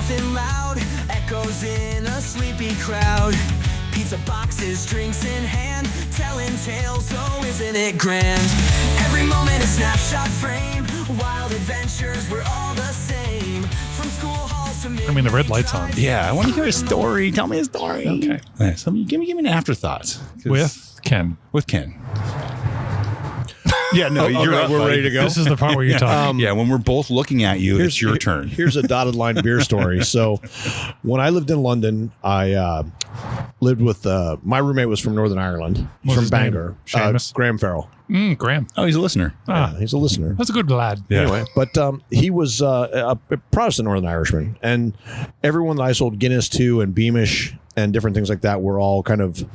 laughing loud, echoes in a sleepy crowd. Pizza boxes, drinks in hand, telling tales, oh isn't it grand? Every moment a snapshot frame, wild adventures were all the same. From school halls to I mean, the red light's on. Yeah, I want to hear a story. Tell me a story. Okay. Right, so give me an afterthoughts. With Ken. With Ken. Yeah, no, we're ready to go. This is the part where you talk. Yeah, when we're both looking at you, it's your turn. Here's a dotted line beer story. So when I lived in London, I lived with my roommate was from Northern Ireland. He's from What's his name? Bangor. Seamus? Graham Farrell. Graham. Oh, he's a listener. Ah, He's a listener. that's a good lad. Yeah. Anyway, but he was a Protestant Northern Irishman, and everyone that I sold Guinness to and Beamish and different things like that were all kind of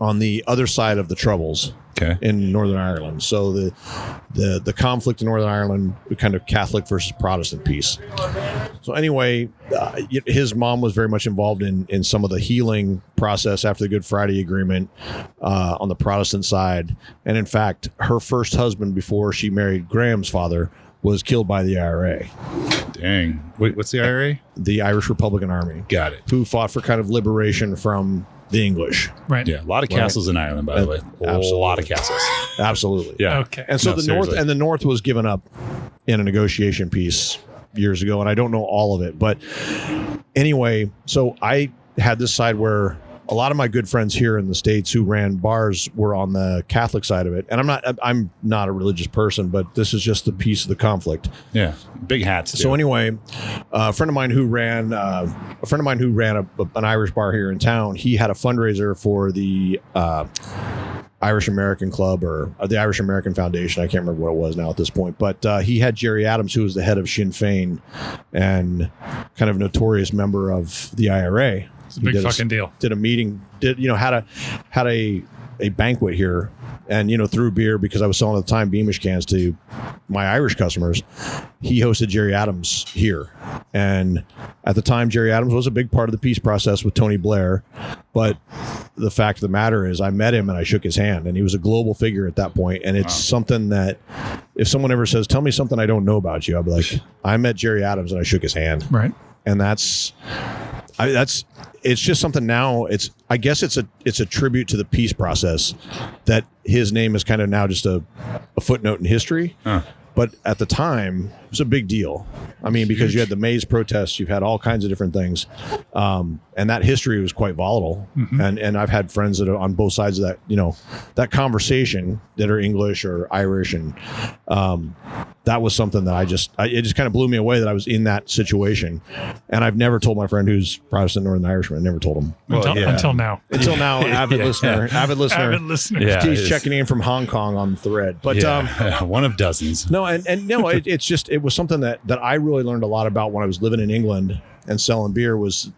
on the other side of the Troubles. Okay. In Northern Ireland. So the conflict in Northern Ireland, kind of Catholic versus Protestant piece. So anyway, his mom was very much involved in some of the healing process after the Good Friday Agreement on the Protestant side. And in fact, her first husband before she married Graham's father was killed by the IRA. Dang. Wait, what's the IRA? The Irish Republican Army. Got it. Who fought for kind of liberation from the English. Right. Yeah, a lot of castles in Ireland, by the way. Absolutely. A lot of castles. Absolutely. Yeah. Okay. And so No, the North was given up in a negotiation piece years ago, and I don't know all of it, but anyway, so I had this side where a lot of my good friends here in the States who ran bars were on the Catholic side of it, and I'm not a religious person, but this is just the piece of the conflict. Yeah, big hats. So anyway, a friend of mine who ran an Irish bar here in town, he had a fundraiser for the Irish American Club or the Irish American Foundation. I can't remember what it was now at this point, but he had Jerry Adams, who was the head of Sinn Féin and kind of notorious member of the IRA. It's a big fucking deal. Did a meeting, had a banquet here, and threw beer because I was selling at the time Beamish cans to my Irish customers. He hosted Jerry Adams here, and at the time Jerry Adams was a big part of the peace process with Tony Blair. But the fact of the matter is, I met him and I shook his hand, and he was a global figure at that point. And it's something that if someone ever says, "Tell me something I don't know about you," I'll be like, "I met Jerry Adams and I shook his hand." Right. And it's just something now. I guess it's a tribute to the peace process that his name is kind of now just a footnote in history. But at the time, it was a big deal. I mean, because you had the maize protests, you've had all kinds of different things. And that history was quite volatile. Mm-hmm. And I've had friends that are on both sides of that, that conversation that are English or Irish. And that was something that it just kind of blew me away that I was in that situation. And I've never told my friend who's Protestant Northern Irishman. I never told him. Until now. Until now, avid listener. Avid listener. Yeah, He's checking in from Hong Kong on the thread. But one of dozens. No, it was something that I really learned a lot about when I was living in England and selling beer was,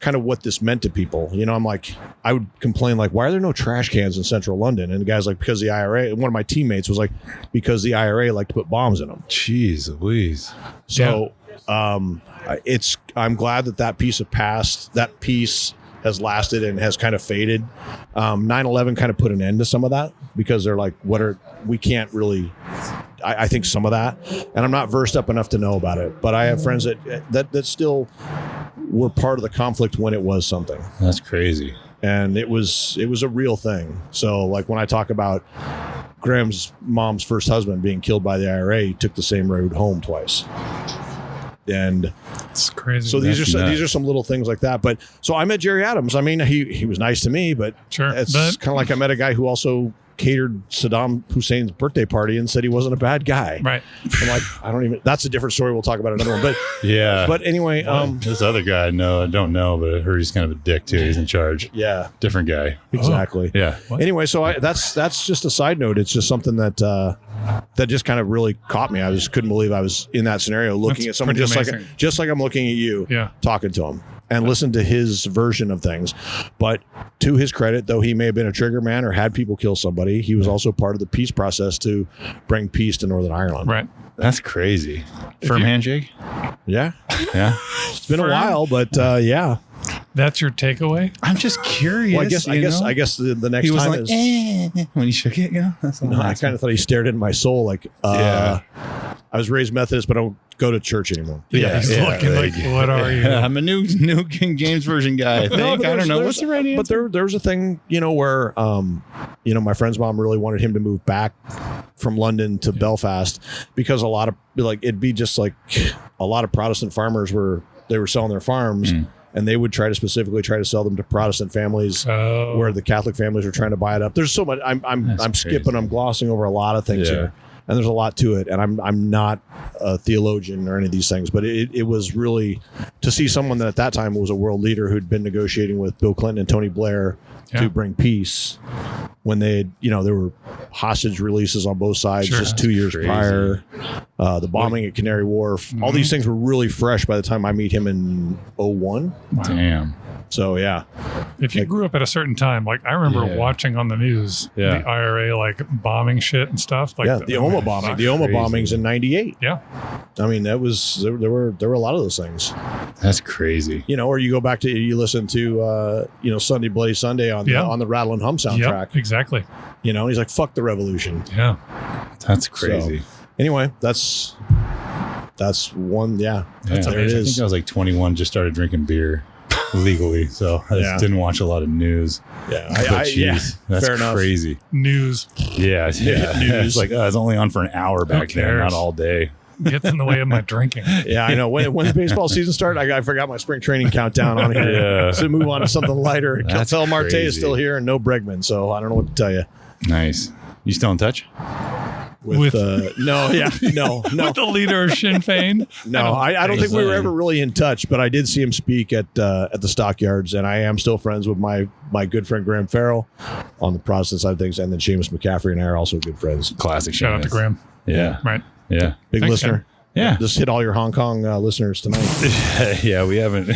kind of what this meant to people. I'm like, I would complain like, why are there no trash cans in central London? And the guy's like, because the IRA, and one of my teammates was like, because the IRA liked to put bombs in them. Jeez Louise. So I'm glad that piece of past, that piece has lasted and has kind of faded. 9/11 kind of put an end to some of that because they're like, we can't really, I think some of that, and I'm not versed up enough to know about it, but I have friends that still were part of the conflict when it was something. That's crazy. And it was a real thing. So like when I talk about Graham's mom's first husband being killed by the IRA, he took the same road home twice. And it's crazy. So these are some little things like that. But so I met Jerry Adams. I mean, he was nice to me, but it's kind of like I met a guy who also catered Saddam Hussein's birthday party and said he wasn't a bad guy. Right. I'm like, that's a different story. We'll talk about another one. But yeah. But anyway, this other guy, I don't know, but I heard he's kind of a dick too. He's in charge. Yeah. Different guy. Exactly. Oh. Yeah. What? Anyway, so that's just a side note. It's just something that just kind of really caught me. I just couldn't believe I was in that scenario looking at someone just like I'm looking at you, talking to him. And listen to his version of things. But to his credit, though he may have been a trigger man or had people kill somebody, he was also part of the peace process to bring peace to Northern Ireland. Right. That's crazy. Firm handshake? Yeah. Yeah. It's been a while, but yeah. That's your takeaway? I'm just curious. Well, I guess the next he was time like, when he shook it, That's I kind of thought he stared into my soul like, I I was raised Methodist, but I don't go to church anymore. Yeah, he's looking like, what are you? I'm a new King James Version guy. I think. but I don't know. there's- What's the right answer? But there was a thing, where, my friend's mom really wanted him to move back from London to Belfast because a lot of it'd be just like a lot of Protestant farmers were selling their farms. And they would specifically try to sell them to Protestant families where the Catholic families are trying to buy it up. There's so much. I'm skipping. I'm glossing over a lot of things here, and there's a lot to it. And I'm not a theologian or any of these things, but it was really to see someone that at that time was a world leader who'd been negotiating with Bill Clinton and Tony Blair to bring peace when they had, there were hostage releases on both sides just 2 years prior. The bombing at Canary Wharf, all these things were really fresh by the time I meet him in 2001. Wow. Damn. So yeah, If you grew up at a certain time, like I remember watching on the news the IRA like bombing shit and stuff. Like the Oma bombing, the Oma bombings in '98. Yeah, I mean that was there were a lot of those things. That's crazy. Or you go back to you listen to Sunday Bloody Sunday on the Rattle and Hum soundtrack. Yep, exactly. And he's like, "Fuck the revolution." Yeah, That's crazy. So, anyway, that's one. Yeah, That's there it amazing. I think is. I was like 21, just started drinking beer legally, so I just didn't watch a lot of news. Yeah, But jeez, that's fair enough. crazy. news Yeah, News. It's like it's only on for an hour back then, cares? not all day. gets in the way of my drinking. Yeah, I know. When the baseball season started, I forgot my spring training countdown on here. Yeah. So move on to something lighter. That's Keltel Marte is crazy. still here and no Bregman, so I don't know what to tell you. Nice. You still in touch? No, With the leader of Sinn Féin. No, I don't think we were so. ever really in touch, but I did see him speak at the Stockyards, and I am still friends with my good friend Graham Farrell on the Protestant side of things, and then Seamus McCaffrey and I are also good friends. Classic. Shout out to Seamus. Graham. Yeah. Right. Yeah. Big Thanks, listener. man. Yeah. Just hit all your Hong Kong listeners tonight. Yeah, we haven't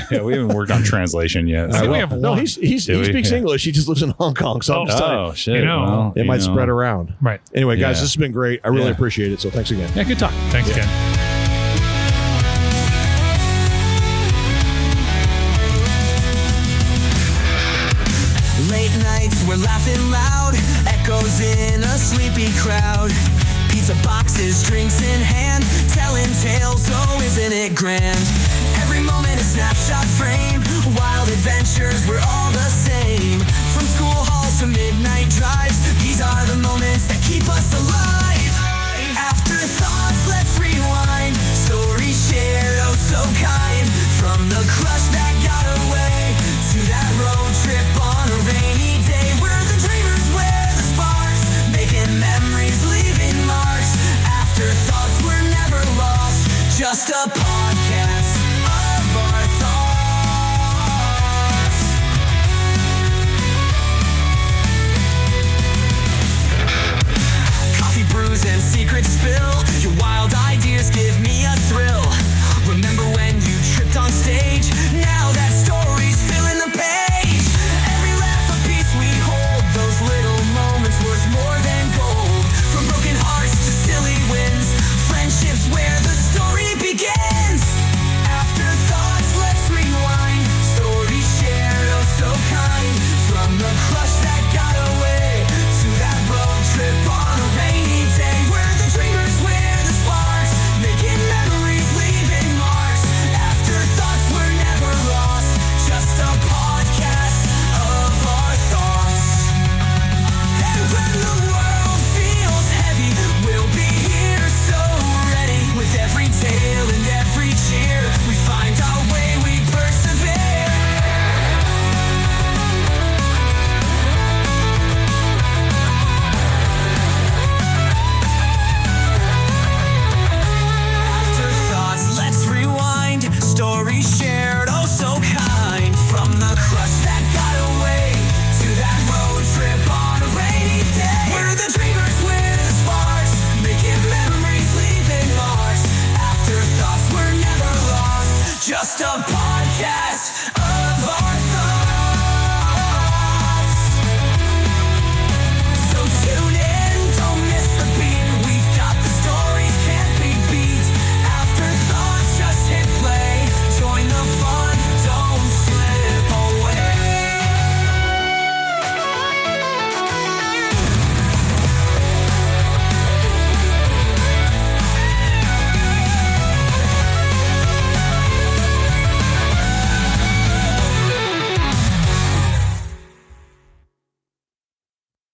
worked on translation yet. I think we so- have No, one. he Do we? speaks Yeah. English. He just lives in Hong Kong, so I'm just telling Oh shit! You know, well, you, it might spread around. Right. Anyway, guys, Yeah. this has been great. I really Yeah. appreciate it. So thanks again. Yeah, good talk. Thanks, Ken. Late nights, we're laughing loud, echoes in a sleepy crowd. Pizza boxes, drinks in hand, telling tales, oh isn't it grand? Every moment a snapshot frame, wild adventures, we're all